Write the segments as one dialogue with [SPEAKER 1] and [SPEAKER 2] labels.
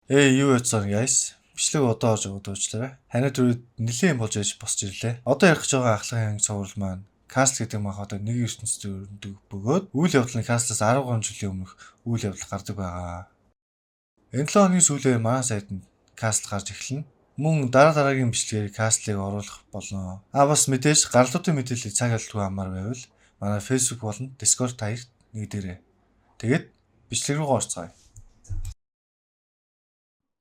[SPEAKER 1] Юу яцсан guys? Бичлэг одоо орж өгдөөчлээ. Ханаа түрүүд нэлээд болж ээж босч ирлээ. Одоо ярих гэж байгаа ахлагын цуврал маань Castle гэдэг мах одоо нэг ертөнцид өрнөдөг бөгөөд үйл явдал нь Castle-аас 10 жилийн өмнөх үйл явдал гардаг байгаа. Энэ 7 оны сүүлээр манай сайтанд Castle гарч эхэлнэ. Мөн дараагийн бичлэгээр Castle-ыг оруулах болно. Бас мэдээж гарлуудын мэдээллийг цаг алдалгүй амаар байвал манай Facebook болон Discord таягт нэгдээрэй. Тэгээд бичлэг рүү орцгоё.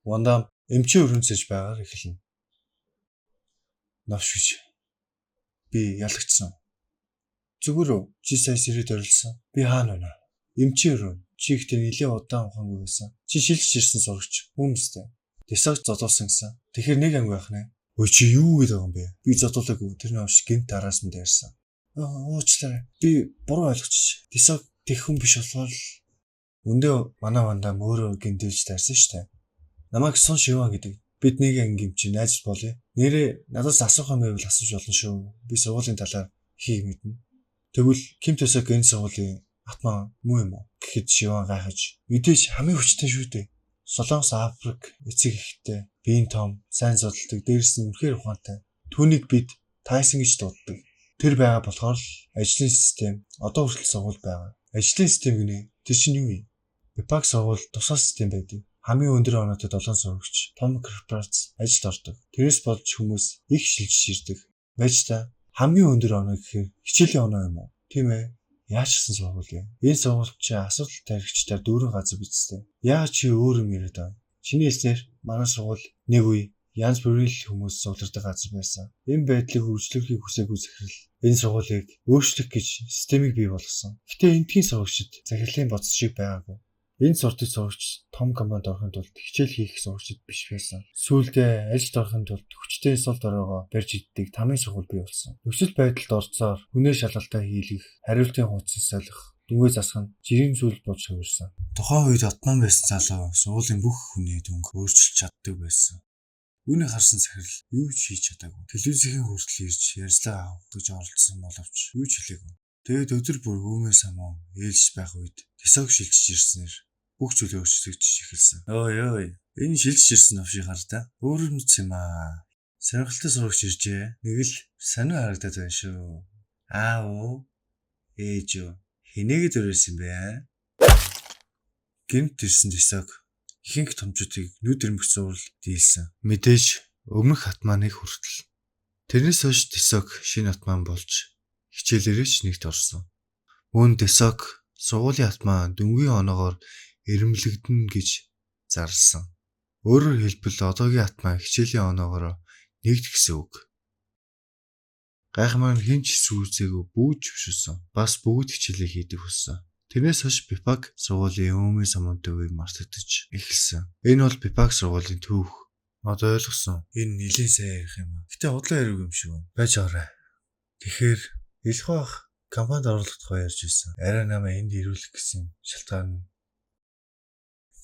[SPEAKER 1] Вандам эмчийн өрнөсөж байгаар эхэлнэ. Навшгүй. Би ялагдсан. Зүгээр үү? Чи сая сэрээд орилсан. Би хаана байна? Эмчийн өрн. Чи ихтэй нэлээд удаан ухаангүй байсан. Чи шилжиж ирсэн сурагч. Хүмүүстэй. Тэсагч зодуулсан гэсэн. Тэгэхээр нэг анги байх нэ. Ой чи юу гэдэг юм бэ? Би зодуулаагүй. Тэр навш гинт араас нь дайрсан. Уучлаарай. Би буруу ойлгочих. Тэсаг тех хүн биш болохоор өндөө манай вандам өөрөө гинтэлж дайрсан штэ. Намайг Сон Шиван гэдэг. Бид нэг анги эмчи найз болъё. Нэрээ надаас асуух юм байвал асууж болно шүү. Би сургуулийн талаар хийг мэднэ. Тэгвэл Ким Тэсэг энэ сургуулийн атман муу юм уу? Гэхэд Шиван гайхаж. Мэдээж хамгийн хүчтэй шүү дээ. Солонгос Африк эцэг эхтэй. Биеийн том, сайн зодтолдог, дээрс нь үнэхээр ухаантай. Түүнийг бид Тайсон гэж дууддаг. Тэр байгаа болохоор л ажлын систем одоо хүртэл сургууль байгаа. Ажлын систем гинэ. Тэр чинь юу юм? Бипак сургууль тусгай систем байдаг. Хамгийн өндөр оноотой 7 сурагч том корпорац ажилд ордог. Тэрээс болж хүмүүс их шилжиж ирдэг. Байж та хамгийн өндөр оноо гэхээр хичээлийн оноо юм уу? Тийм ээ. Яаж гисэн сургууль вэ? Энэ сургууль чи асуудал тарихчдаар дүүрэн газар бицтэй. Яагаад чи өөр юм яриад байна? Чиний хэлснээр манай сургууль нэг үе янз бүрийн хүмүүс суулгаддаг газар байсан. Энэ байдлыг үргэлжлүүлэхийг хүсээгүй захирал энэ сургуулийг өөрчлөх гэж системийг бий болгосон. Гэтэ энтхийн сурагчид захирлын бодис шиг байгаагүй. Энэ сурдаг сурагч том команд орохын тулд хичээл хийх сурагчид биш байсан. Сүүлдээ ажилд орохын тулд хүчтэй сул доройгоо барьж иддэг тамийн сургууль бий болсон. Нөхцөл байдалд орцоор хүнээ шалгалтаа хийлгэх, хариултын хуудас солих, дүнгээ засах нь жирийн зүйл болж хувирсан. Тухайн үед Отман байсан залуу сургуулийн бүх хүнээ дүнг өөрчилж чаддаг байсан. Үүнийг харсан захирал юу ч хийж чадаагүй. Телевизийн хүртэл ирж ярьслаа авах гэж оролдсон боловч юу ч хэлээгүй. Тэгээд өдөр бүр өөмөө самуу ээлж байх үед Тэсэг шилжиж ирснээр бүх зүйл өөрчлөгдөж эхэлсэн. Ой. Энэ шилжиж ирсэн навшиг хар та. Өөр юм юм аа. Сонирхолтой сурагч иржээ. Нэг л сонио харагдаад байна шүү. Оо. Ээж юу. Хинээгээд өрөөс юм бэ? Гинт ирсэн Тэсэг ихэнх томчуудыг нүд ирмэх зурвал дийлсэн. Мэдээж өмнөх атманыг хүртэл. Тэрнээс хойш Тэсэг шинэ атман болж хичээлээрээ ч нэгт орсон. Мөн Тэсэг сургуулийн атман дөнгөгийн оноогоор ирэмлэгдэнэ гэж зарласан. Өөрөөр хэлбэл одоогийн атман хичээлийн оноогоор нэгд гэсэн үг. Гайхамшиг хинч сүүзээгөө бүүж өшсөн. Бас бүгд хичээлээ хийдэг болсон. Тэрнээс хойш Бипак сургуулийн өөмөө самуунтай үеийг мартагдаж эхэлсэн. Энэ бол Бипак сургуулийн түүх. Одоо ойлгосон. Энэ нэлийн сайн ярих юм аа. Гэтэ худлаа яриг юм шиг байна. Байж байгаарай. Тэгэхээр Илхбах компанид оруулах тухай ярьж байсан. Арай намайг энд ирүүлэх гэсэн шалтгаан нь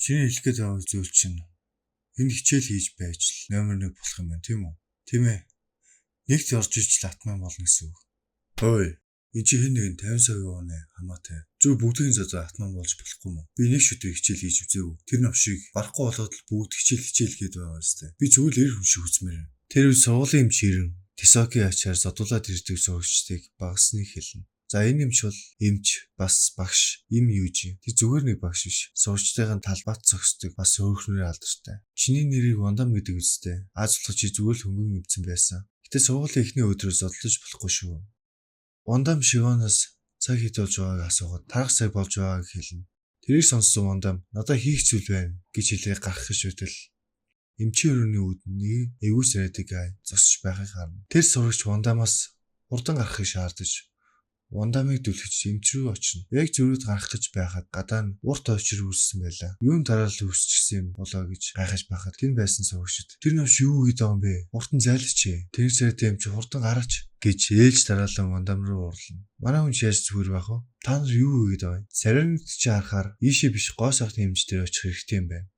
[SPEAKER 1] чиний хэлэх гээд байгаа зүйл чинь энэ хичээл хийж байж л номер 1 болох юм байна тийм үү? Тийм ээ. Нэгт орж иж л атман болно гэсэн үг. Ой, энэ чи хэн нэгэн 50% оноо хамаатай. Зөв бүгдийн зодоо атман болж болохгүй мó. Би нэг шүтээ хичээл хийж үзээгүй. Тэр навшиг барахгүй болоод л бүгд хичээл гээд байгаа юмстай. Би зүгээр л эр хүн шиг үзмээр. Тэр үе сургуулийн эмчээрэн Тэсогийн ачаар зодуулаад ирдэг сурагчдыг багасныг хэлнэ. За энэ эмч бол эмч бас багш им юуж. Тэр зүгээр нэг багш биш. Сурагчдын талбайт зогсдог бас өөрхнөрөө алдартай. Чиний нэрийг Вандам гэдэг үстэй. Аз болох чи зүгээр л хөнгөн эмцэн байсан. Гэтэ сургуулийн эхний өдрөөс зодолж болохгүй шүү. Вандам Шиванаас цаг хэд болж байгааг асуухад тарах цаг болж байгааг хэлнэ. Тэрийг сонссон Вандам надад хийх зүйл байна гэж хэлээ гарах гэж байтал эмчийн өрөөний үүдний эвгүй сарайдаг зогсож байхыг харна. Тэр сурагч Вандамаас урдан гарахыг шаардаж Вандамыг дүлхэж эмч рүү очино. Яг зөрүүд гарах гэж байхад гадаа нь урт очир үүссэн байлаа. Юун дараалал үүсчихсэн юм болоо гэж гайхаж байхад тэн байсан сурагчид тэр навш юу гэдэг юм бэ? Уртан зайлчээ. Тэр сарайтай эмч урдан гараач гэж ээлж дараалан Вандам руу урлана. Манай хүн яаж зүгээр байх вэ? Та нар юу гэдэг вэ? Сарайнт чи харахаар ийшээ биш гоо сайхны эмч дээр очих хэрэгтэй юм байна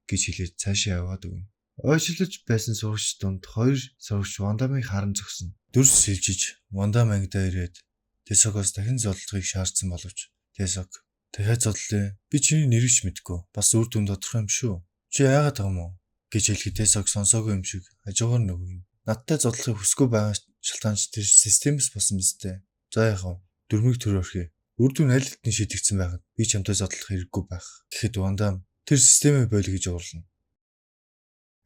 [SPEAKER 1] гэж хэлээд цаашаа яваад өгнө. Ойшлож байсан сурагч донд хоёр сурагч Вандамыг харан зогсоно. Дүрс шилжиж Вандам ангидаа ирээд Тэсэгээс дахин зодолдохыг шаардсан боловч Тэсэг дахиад зодлоо. Би чиний нэрийг ч мэдэхгүй. Бас үр дүн тодорхой юм шүү. Чи яагаад байгаа юм уу? Гэж хэлэхэд Тэсок сонсоогүй юм шиг хажуугаар нөгөөрнө. Надтай зодлохыг хүсгүй байгаа шалтгаанч тэр системээс болсон биз дээ. За яах вэ? Дөрмийг төр өрхий. Үр дүн аль хэдийн шийдэгдсэн байхад би чамтай зодлох хэрэггүй байх. Тэгэхэд Вандам тэр системээ бойл гэж уурлана.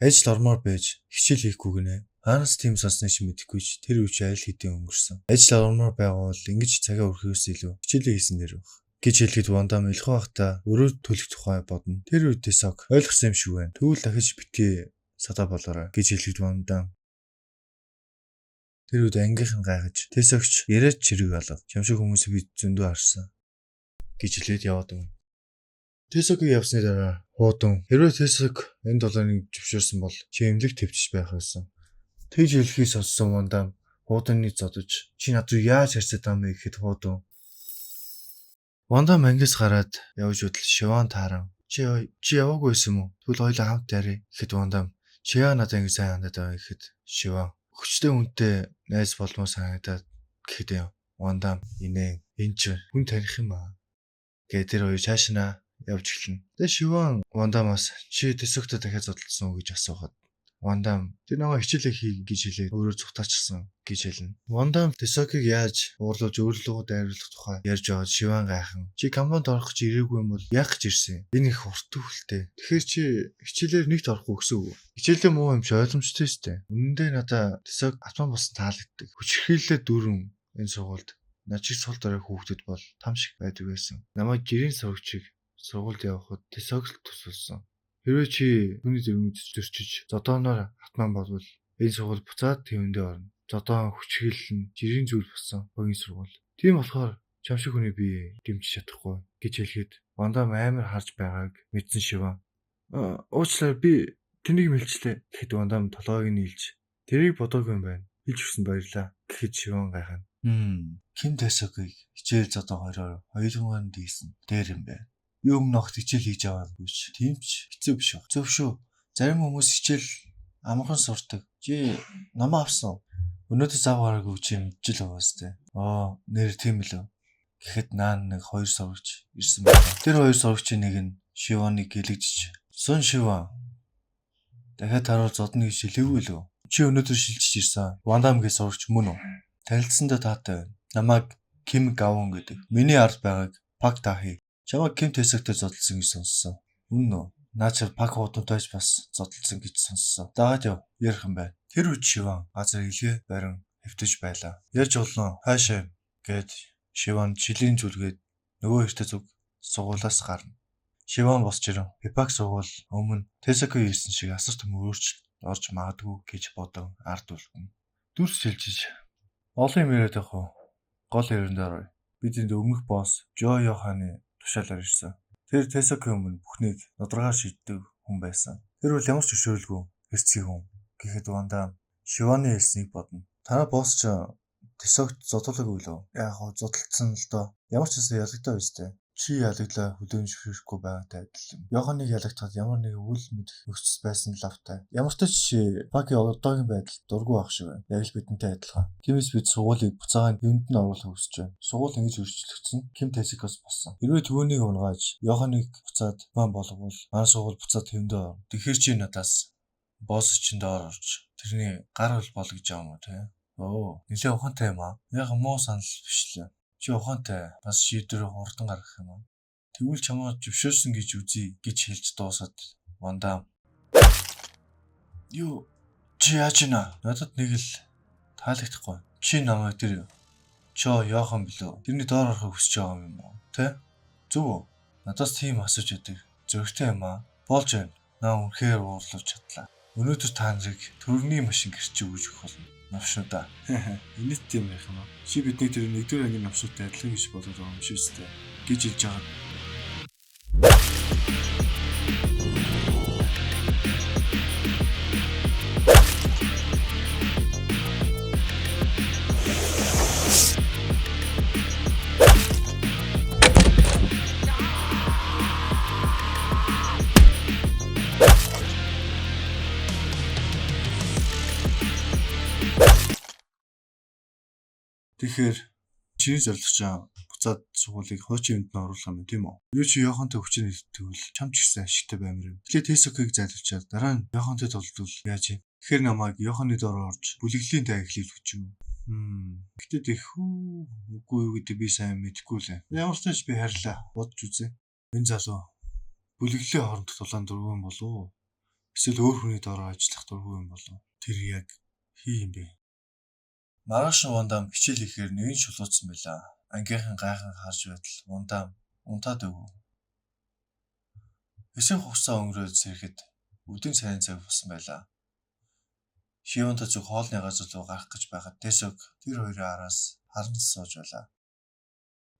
[SPEAKER 1] Ажил ормоор байж хичээл хийхгүй гинэ. Хаанаас тийм сонсныг чи мэдэхгүй ч тэр үеч аль хэдийн өнгөрсөн. Ажил ормоор байгаа бол ингэж цагаа өрхөхөөс илүү хичээлээ хийсэн нэр баг. Гэж хэлэхэд Вандам элхэн бахта өрөө төлөх тухай бодно. Тэр үед Тэсок ойлгосон юм шиг байна. Тэгвэл дахиж битгий садаа болоорой гэж хэлэхэд Вандам тэр үед ангийнхан гайхаж Тэсокч яриач чирэг алга. Чамшиг хүмүүсийг би зөндөө харсан гэж хэлээд яваад өгнө. Тэсокийг явсны дараа хуудан хэрвээ Тэсок энэ долооныг зөвшөөрсөн бол чи эмнэлэг төвчж байх байсан. Тэгж хэлхийг сонссон Вандам хууданыг зодож чи над руу яаж харцаад байгаа юм бэ гэхэд хуудан Вандам ангиас гараад явж удал Шиван тааран чи яваагүй байсан юм уу? Тэгвэл хоёулаа хамт ярив гэхэд Вандам чи яа надад ингэ сайн хандаад байгаа гэхэд Шиван хүчтэй хүнтэй найз болмоо санагдаад гэхэд Вандам инээ энэ ч хүн таних юм аа. Гэ тэр хоёр цаашнаа явж эхэлнэ. Тэгээ Шиван Вандамаас чи Тэсоктой дахиад зодтолсон уу гэж асуухад Вандам тэр намайг хичээлээ хий гэж хэлээд өөрөө зүгтаачихсан гэж хэлнэ. Вандам Тэсокийг яаж уурлуулж өөрлөгөө дайруулах тухай ярьж байгаад Шиван гайхан чи компанид орох гэж ирээгүй юм бол яах гэж ирсэн? Энэ их хурдан хүлтэй. Тэгэхээр чи хичээлээр нэгт орохгүй гэсэн үг. Хичээлээ муу юм чи ойлгомжтой шүү дээ. Үнэндээ надаа Тэсок автомат болсон таалагддаг. Хүчрхийлэлээ дүүрэн энэ сургуульд над шиг сул дорой хүүхдүүд бол там шиг байдаг байсан. Намайг гэрийн сурагчийг сургуульд явахад Тэсок л тусалсан. Хэрвээ чи түүний дэрмэд зөрчиж зодооноор автман болвол энэ сургууль буцаад тэвэндээ орно. Зодоон хүчрхийлэл нь жирийн зүйл болсон хогийн сургууль. Тийм болохоор чам шиг хүний би дэмжиж чадахгүй гэж хэлэхэд Вандам амар харж байгааг мэдсэн Шиван. Уучлаарай би тэнийг мэлчлээ гэхэд Вандам толгойг нийлж тэрийг бодоогүй юм байна. Хэлж өгсөн баярлаа гэхэд Шиван гайхана. Ким Тэсокийг хичээл зодоо хоёрын дийсэн дээр юм байна. Юу өмнө огт хичээл хийж байгаагүй ч тийм ч хэцүү биш баг. Зөв шүү. Зарим хүмүүс хичээл амархан сурдаг. Чи намаа авсан. Өнөөдөр зав гараагүй чи мэдчихэл байгаа сте. Нэр тийм лөө. Гэхэд наан нэг хоёр сурагч ирсэн байна. Тэр хоёр сурагчийн нэг нь Шиваныг гэлэгжиж "Сун Шиван. Дахиад таруул зодно гэж хэлээгүй лөө. Чи өнөөдөр шилжиж ирсэн. Вандамгийн сурагч мөн үү? Танилцсандаа таатай байна. Намайг Ким Гавун гэдэг. Миний ард байгааг Пак Тахи. Чамайг Ким Тэсоктой зодтолсон гэж сонссон. Үнэн үү? Наачаар Пак хуудантайч бас зодтолсон гэж сонссон. Дагаад яв. Ярих юм байна. Тэр үед Шиван газар илгээ барин хэвтэж байлаа. Ярьж олно. Хаашаа гэд Шиван жилийн зүлгээд нөгөө ихтэй зүг сургуулаас гарна. Шиван босч ирэн Пак сургууль өмнө Тэсокийн ирсэн шиг асар том өөрчлөлт орж магадгүй гэж бодон ард үлдэн. Дүрс шилжиж олон юм яриад байх уу? Гол ярианд орё. Бидний өмнөх босс Жо Йоханы тушаалаар ирсэн. Тэр Тэсокийн өмнө бүхнийг нодоргаар шийддэг хүн байсан. Тэр бол ямар ч зөвшөөрөлгүй хэсцгий хүн. Гэхэд Вандам Шиваны хэлснийг бодно. Танай босс ч Тэсокт зодуулаагүй лөө. Яг хоо зодтолцсон л доо. Ямар ч хэсэг ялагдаа байстэй. Чи ялагдлаа хөдөөн зөвшөөрөхгүй байгаатай адил юм. Йоханыг ялагдахад ямар нэг үйл мэдэх нөхцөл байсан лавтай. Ямар ч чи Пакийн одоогийн байдал дургүй байх шиг байна. Яг л бидэнтэй адилхан. Тиймээс бид сургуулийг буцаагаад юунд нь оруулах хүсэж байна. Сургууль ингэж өөрчлөгдсөн. Ким Тэсокоос болсон. Хэрвээ түүнийг унгааж Йоханыг буцаад маань болговол манай сургууль буцаад тэвэндээ орно. Тэгэхээр чи надаас босс чинь доор орж тэрний гар хөл бол гэж юм уу те? Нилээ ухаантай юм аа. Яг муу санал биш лээ. Чи ухаантай бас шийдвэр хурдан гаргах юм аа. Тэгвэл чамаа зөвшөөрсөн гэж үзье гэж хэлж дуусаад Вандам юу чи яаж ийна? Надад нэг л таалагдахгүй. Чи намайг тэр Жо Йохан билүү? Тэрний доор орохыг хүсэж байгаа юм уу? Тэ? Зүг үү? Надаас тийм асууж яадаг. Зөрөгтэй юм аа. Болж байна. Наа үнэхээр уурлуулж чадлаа. Өнөөдөр та нарыг төрний машин гэрч өгч өгөх болно. Навшнуудаа. Инэт тийм байх юм аа. Чи бидний тэр нэгдүгээр ангийн навшнуудтай адилхан гэж бодоод байгаа юм шүү дээ. Гэж хэлж байгаа. Тэгэхээр чиний зорилго чинь буцаад сургуулийг хуучин юмд нь оруулах юм тийм үү? Юу чи Йохантай хүчээр нэгтгэвэл чам ч гэсэн ашигтай баймир юм. Тэгэхээр Тэсокийг зайлуулчаад дараа нь Йохантай толдвол яаж юм? Тэгэхээр намайг Йоханы дор орж бүлэглэлийн тай эхлүүлвэж юм. Гэтэ тэхүү үгүй юу гэдэг би сайн мэдэхгүй лээ. Ямар ч тач би харьлаа. Бодж үзье. Энэ залуу бүлэглэлийн хоорондох дулаан дургүй юм болов уу? Эсвэл өөр хүний дор ажиллах дургүй юм болов? Тэр яг хий юм бэ? Маргааш нь Вандам хичээл ихээр нэгэн шулуутсан байлаа. Ангийнхан гайхан харж байтал Вандам унтаад өгөө. Хэсэг хугацаа өнгөрөөд сэрэхэд өдийн цайны цаг болсон байлаа. Шивонтой зүг хоолны газар руу гарах гэж байхад Тэсок тэр хоёрын араас харан сууж байлаа.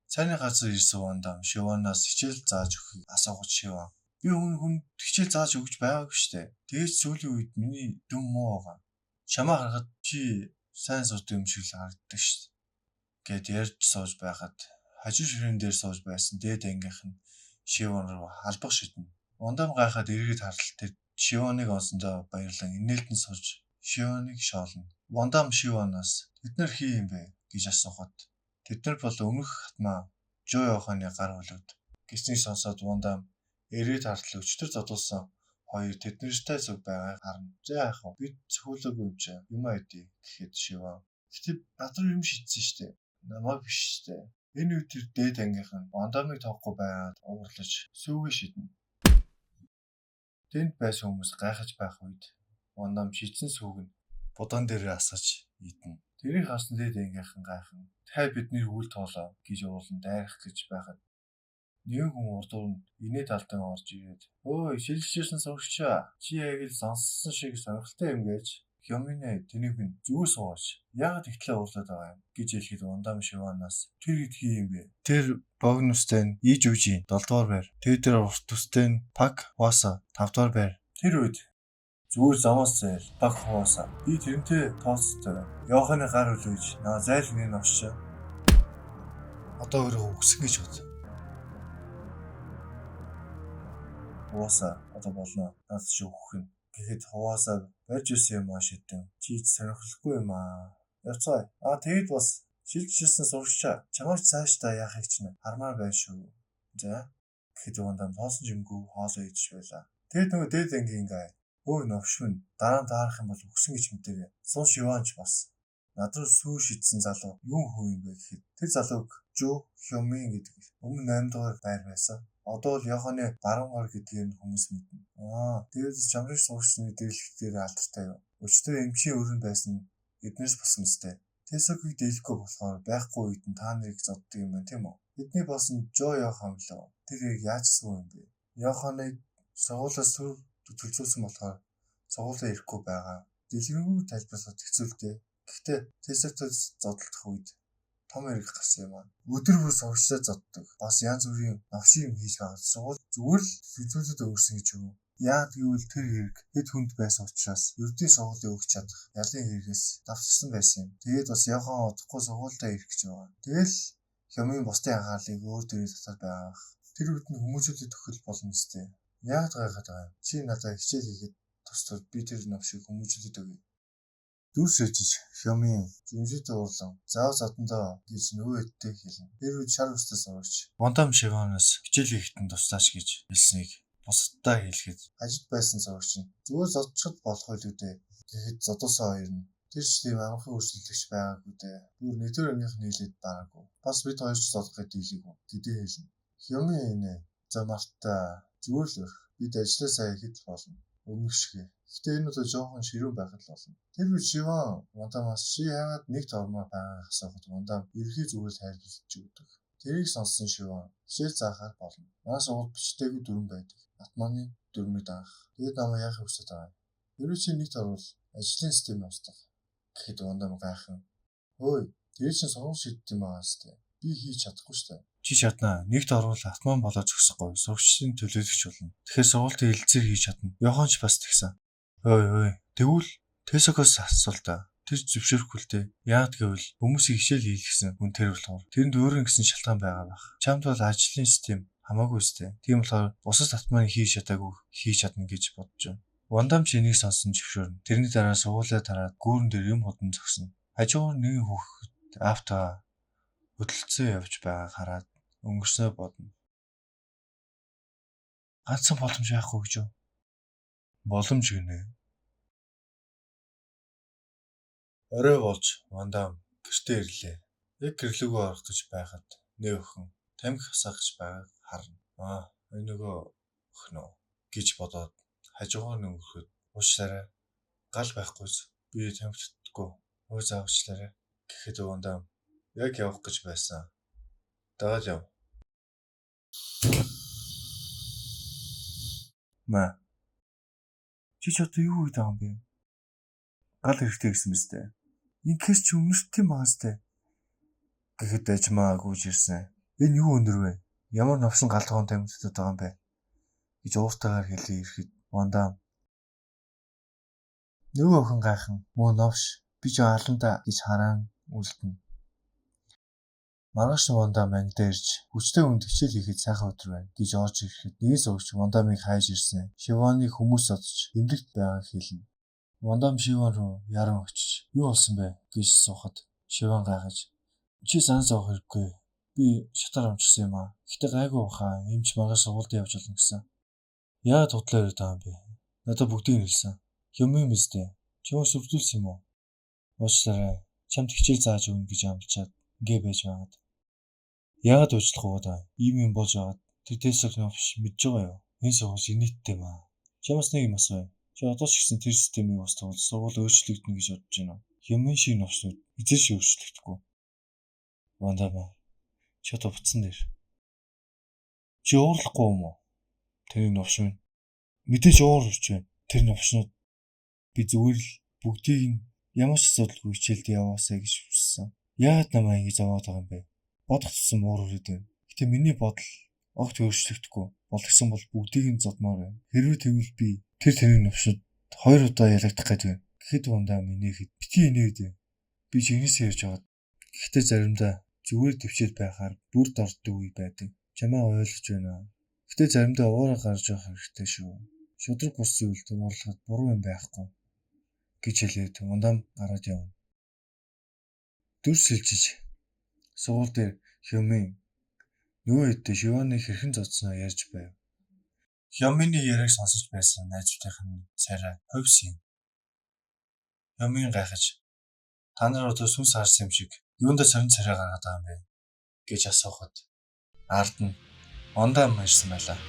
[SPEAKER 1] Цайны газар ирсэн Вандам Шивонаас хичээл зааж өгөхийг асуугад Шивон би өмнө хүнд хичээл зааж өгч байгаагүй штэ. Тэгээд сүүлийн үед миний дүн муу байгаа. Чамаа харахад чи сайн суудаг юм шиг л харагддаг штэ. Гэт ярьж сууж байхад хажуу ширээн дээр сууж байсан дээд ангийнх нь Шивон руу халбах шиднэ. Вандам гайхаад эргээд харлаа. Тэр Шивоныг онсондоо баярлан инээлтэн сууж Шивоныг шоолно. Вандам Шивоноос "Тэд нар хий юм бэ?" гэж асуухад "Тэд нар бол өмнөх хатмаа Жо Йоханы гар хөлөд" гэснийг сонсоод Вандам эргээд хартлаа. Өчтөр зодуулсан хоёр тэднэртэй зүг байгааг харна. "За яах вэ? Бид цохиулаагүй юм чи. Юм айдээ" гэхэд Шивон "Гэтэ Бадар юм шийдсэн штэ. Намайг биш штэ." Энэ үед тэр дээд ангийнхан Вандамыг тоохгүй байгаад уурлаж сүүгээ шиднэ. Тэнд байсан хүмүүс гайхаж байх үед Вандам шидсэн сүүг нь будаан дээр асгаж идэнэ. Тэрийг харсан дээд ангийнхан гайхан "Тай бидний үйл тоолоо" гэж уулан дайрах гэж байхад нэгэн хүн урдуур нь инээ талдан орж ирээд "Ой, шилжчихсэн сурагчаа. Чи яг л сонссон шиг сонирхолтой юм гэж. Хёминэ тэнийг минь зүгээр суугач. Яагаад ихтлээ уурлаад байгаа юм?" гэж хэлэхэд Вандам Шивоноос "Тэр хэд хий юм бэ?" Тэр Богнустай нь Иж үжийн 7 дугаар байр. Тэр урт төстэй нь Пак Хваса 5 дугаар байр. Тэр үед зүгээр замаас зээл Пак Хваса. Би тэрнтэй тооцтой. Йоханы гар хөлөөж наа зайл нэг нь очиж. Одоо өөрөө үгсэн гэж бод. Хваса одоо болно. Наад чи өгөх юм. Гэхэд Хваса барьж ирсэн юм шидэн. Чи сонирхолгүй юм аа. Явцгаая. Тэгэд бас шилжчихсэн сурагчаа. Чамайг цаашдаа яахыг ч хармаар байна шүү. За. Гэхэд Вандам тоосон жимгүй хоолоо идэж байлаа. Тэгэд нөгөө дээд ангийн гай. "Өө новш минь дараа нь таарах юм бол өгсөн гэж мэдэрээ. Суун Шивонч бас. Над руу сүү шидсэн залуу юу хөө юм бэ?" гэхэд тэр залууг Жо Хёмин гэдэг өмнө 8 дугаар байр байсан. Одоо л Йоханы баруун гар гэдгийг хүмүүс мэднэ. Тэгээд чамрыг сурагчны дэглэхээр алдартай юу? Өчтөр эмчийн өрөнд байсан эднээс болсон мэт. Тэсокийг дийлэхгүй болохоор байхгүй үед нь та нарыг зоддог юм байна тийм үү? Бидний болсон Жо Йохан лөө. Тэр яаж сүү юм бэ? Йоханыг сургуулиас сүр төлөвлөсөн болохоор сургуулиа ирэхгүй байгаа. Дэлгэрэнгүй тайлбарлахад хэцүү л дээ. Гэхдээ Тэсоктой зодтолдох үед том хэрэг гарсан юм аа. Өдөр бүр сурагчдаа зоддог. Бас янз бүрийн новшийн юм хийж байгаа. Сургууль зүгээр л зүйлүүдэд өөрсөн гэж юу? Яагад гэвэл тэр хэрэг хэд хүнд байсан учраас ердийн сургуулийн өгч чадах ялын хэрэгээс давчсан байсан юм. Тэгээд бас Йохан удахгүй сургуультай ирэх гэж байгаа. Тэгэл Хёмийн бусдын анхаарлыг өөр дөрөв татаад байгаа. Тэр үед нь хүмүүжүүлэлт төхөл болно үстэй. Яагаад гайхаад байгаа юм? Чи надад хичээл хийгээд тусдаа би тэр новшийг хүмүүжүүлээд өгье. Дүр шижиж Хёмийн зэмжтэй уурлан заав задандаа гэж нөгөө эдтэй хэлнэ. Тэр үед шар өстэй сурагч Вандам Шивоноос хичээл хийхэд туслаач гэж хэлснийг бусдаа хэлэхэд ажид байсан сурагч нь зүгээр зодчиход болох байлгүй дээ. Тэгэхэд зодоосон хоёр нь тэр ч тийм амархан өрсөлдөгч байгаагүй дээ. Бүр нэгдүгээр ангийнх нийлээд байгаагүй. Бас бид хоёр ч зодох гэж дийлээгүй гэдээ хэлнэ. Хёмийн инэ за мартаа зүгээр л бид ажиллаа сайн хэд болно. Өмнөх шиг. Гэтэ энэ бол жоохон ширүүн байхад л болно. Тэр үед Шивон Вандамаас чи яагаад нэг тормоо байгааг асуухад Вандам ерхий зүгээр тайлбарлаж өгдөг. Тэрийг сонссон Шивон хичээл заахаар болно. Манай сургууль бичтэйгүй дүрэн байдаг. Атманы дүрмийг даах. Тэгээд намайг яах хүсэж байгаа юм. Ерөө чи нэг торвол ажлын систем устгах. Гэхэд Вандам гайхан. "Ой, тэр чинь сургууль шийддэг юм аа сте. Би хийж чадахгүй штэ." "Чи чаднаа. Нэгт орвол атман болоод зөксөхгүй. Сурагчдын төлөөлөгч болно. Тэгэхээр сургуультын хэлэлцээр хийж чадна. Йоханч бас тэгсэн." Ой. Тэгвэл Тэсокоос асуул та. Тэр зөвшөөрөхгүй л дээ. Яагад гэвэл хүмүүсийг хичээл хийлгэсэн хүн тэр болохоор тэрэнд өөрийн гэсэн шалтгаан байгаа байх. Чамд бол ажлын систем хамаагүй үстэй. Тийм болохоор бусад татманы хийж чадаагүй хийж чадна гэж бодож байна. Вандам чинийг сонсон зөвшөөрнө. Тэрний дараа сургуулиа тараад гүүрэн дээр юм худан зогсно. Хажуугаар нэгэн хүүхэд автаа хөдөлгцөн явж байгааг хараад өнгөрснөө бодно. Ганцхан боломж байхгүй гэж юу? Боломж гинэ. Орой болж Вандам гэртээ ирлээ. Яг гэрлүүгөө орох гэж байхад нэг охин тамхи хасаах гэж байгааг харна. Энэ нөгөө охин уу гэж бодоод хажуугаар нь өнгөрөхөд уучлаарай. Гал байхгүйс би тамхи татдаггүй. Өө заавчлаарай. Гэхэд Вандам яг явах гэж байсан. Дагаад яв. Чи ч одоо юу гэдэг юм бэ? Гал хэрэгтэй гэсэн мэт. Инкээс чи өмнөд тийм багастай. Гэхэд ажмаа гүйж ирсэн. Энэ юу өндөр вэ? Ямар навсан галдгуун тамхитад байгаа юм бэ? Гэж ууртайгаар хэлээ ирэхэд Вандам нөгөө охин гайхан муу новш би ч аланда гэж хараан үлдэнэ. Маргааш нь Вандам ангидаа ирж хүчтэй хүнд хичээл хийхэд сайхан өдөр байна гэж орж ирэхэд нэгэн сувгч Вандамыг хайж ирсэн. Шиваныг хүмүүс одож эмнэлэгт байгааг хэлнэ. Вандам Шиван руу яран очиж юу болсон бэ гэж суухад Шиван гайхаж чи санаа зовох хэрэггүй. Би шатаар амжсан юм аа. Гэтэ гайгүй баха. Эмч маргааш сургуульд явж болно гэсэн. Яагаад худлаа яриад байгаа юм бэ? Надад бүгдийг хэлсэн. Хэмээн мэстэй. Чамаас өвдүүлсэн юм уу? Уучлаарай. Чамд хичээл зааж өгнө гэж амлчаад ингээ байж байгаад. Яагаад уучлах уу даа? Ийм юм болж байгаад тэр Tesla новш мэдж байгаа юу? Энэ сургууль инээдтэй маа. Чамаас нэг юм асууя. Чи одоо ч гэсэн тэр системийг ус туул сургууль өөрчлөгдөнө гэж бодож байна уу? Хэмээн шиг новшнууд эзэж өөрчлөгдөхгүй. Вандам чи одоо буцсан дээр. Чи уурлахгүй юм уу? Тэр новш минь. Мэдээж уурч байна. Тэр новшнууд би зүгээр л бүгдийг нь ямар ч асуудалгүй хичээлд яваасаа гэж хүссэн. Яагаад намайг ингэ зовоод байгаа юм бэ? Бодох тусам уур үрээд байна. Гэтэ миний бодол огт өөрчлөгдөхгүй. Болгосон бол бүгдийг нь зодмоор байна. Хэрвээ тэгвэл би тэрний новшнууд 2 удаа ялагдах гэдэг байна. Гэхэд Вандам инээхэд бити инээд. Би чинээс ярьж байгаа. Гэхдээ заримдаа зүгээр төвчээд байхаар бүр дорддог үе байдаг. Чамаа ойлгож байна. Гэтэ заримдаа уураа гарч явах хэрэгтэй шүү. Шудраг бус зүйлд уурлахад буруу юм байхгүй гэж хэлээд Вандам гараад явна. Дүр сэлжиж суулт дээр Хэмээн нөгөө хэдтэй Шиваны хэрхэн зодсноо ярьж байв. Хэмээний яриаг сонсож байсан найзуудынх нь царай ховс юм. Хэмээн гайхаж та нар одоо сүнс харсан юм шиг юундаа сорин царай гаргаад байгаа юм бэ гэж асуухад ард нь Вандам ирсэн байлаа.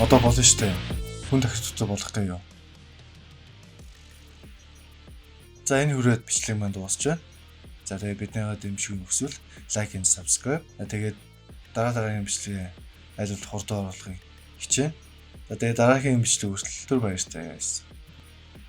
[SPEAKER 1] Одоо болно штэ. Хүн тахицтай болохтой юу? За энэ хүрээд бичлэг маань дуусчаа. За тэгээ биднийгээ дэмжих хүсвэл лайк and subscribe. Тэгээд дараагийн бичлэгээ аль болох хурдан оруулахыг хичээнэ. За тэгээ дараагийн бичлэг хүртэл түр баяртай guys.